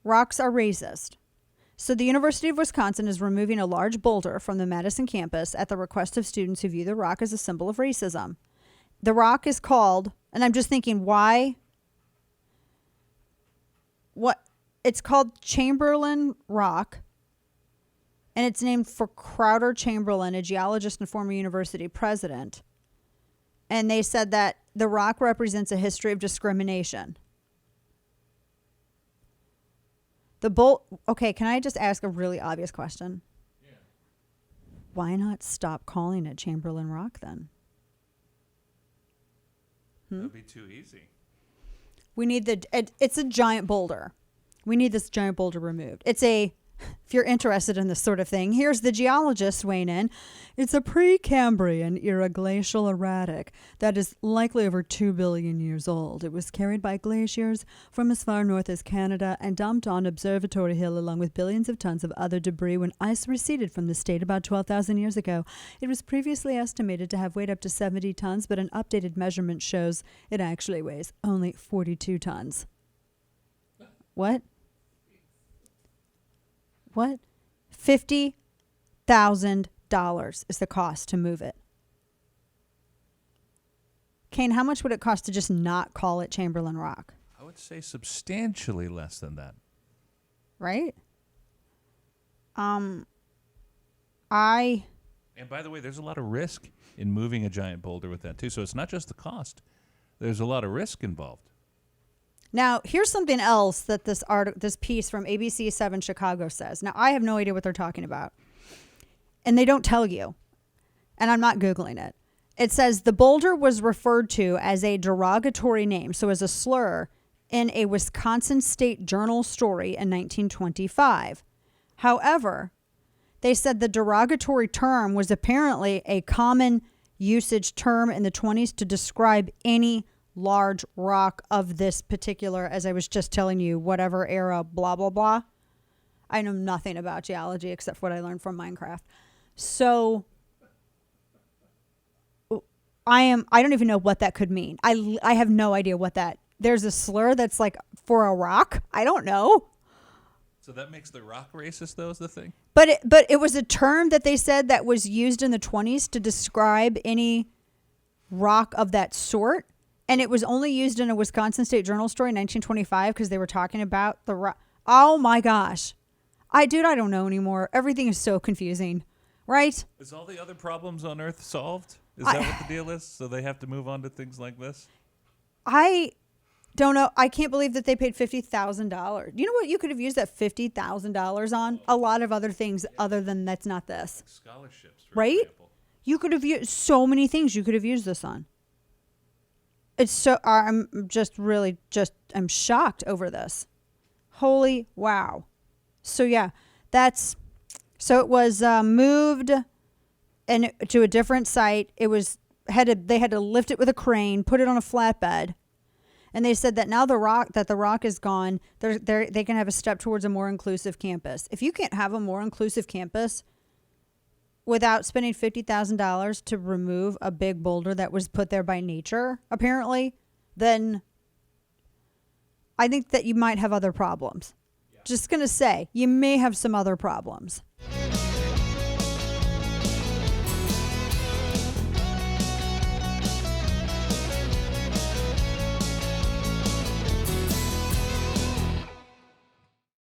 rocks are racist. So the University of Wisconsin is removing a large boulder from the Madison campus at the request of students who view the rock as a symbol of racism. The rock is called, and I'm just thinking, why? What? It's called Chamberlain Rock, and it's named for Crowder Chamberlain, a geologist and former university president. And they said that the rock represents a history of discrimination. Okay, can I just ask a really obvious question? Yeah. Why not stop calling it Chamberlain Rock then? That'd be too easy. We need it's a giant boulder. We need this giant boulder removed. If you're interested in this sort of thing, here's the geologist weighing in. It's a Precambrian era glacial erratic that is likely over 2 billion years old. It was carried by glaciers from as far north as Canada and dumped on Observatory Hill along with billions of tons of other debris when ice receded from the state about 12,000 years ago. It was previously estimated to have weighed up to 70 tons, but an updated measurement shows it actually weighs only 42 tons. What? What? $50,000 is the cost to move it. Kane, how much would it cost to just not call it Chamberlain Rock? I would say substantially less than that. Right? And by the way, there's a lot of risk in moving a giant boulder with that too. So it's not just the cost. There's a lot of risk involved. Now, here's something else that this piece from ABC 7 Chicago says. Now, I have no idea what they're talking about. And they don't tell you. And I'm not Googling it. It says the boulder was referred to as a derogatory name, so as a slur, in a Wisconsin State Journal story in 1925. However, they said the derogatory term was apparently a common usage term in the 20s to describe any large rock of this particular, as I was just telling you, whatever era, blah, blah, blah. I know nothing about geology except for what I learned from Minecraft. So I don't even know what that could mean. I have no idea what that, there's a slur that's like for a rock. I don't know. So that makes the rock racist, though, is the thing? But it was a term that they said that was used in the 20s to describe any rock of that sort. And it was only used in a Wisconsin State Journal story in 1925 because they were talking about the rock. Oh my gosh. I don't know anymore. Everything is so confusing, right? Is all the other problems on Earth solved? Is that what the deal is? So they have to move on to things like this? I don't know. I can't believe that they paid $50,000. You know what you could have used that $50,000 on? A lot of other things other than that's not this. Like scholarships, for right? example. You could have used so many things you could have used this on. It's so, I'm I'm shocked over this. Holy wow. So yeah, so it was moved to a different site. They had to lift it with a crane, put it on a flatbed. And they said that now the rock is gone, they can have a step towards a more inclusive campus. If you can't have a more inclusive campus without spending $50,000 to remove a big boulder that was put there by nature, apparently, then I think that you might have other problems. Yeah. Just going to say, you may have some other problems.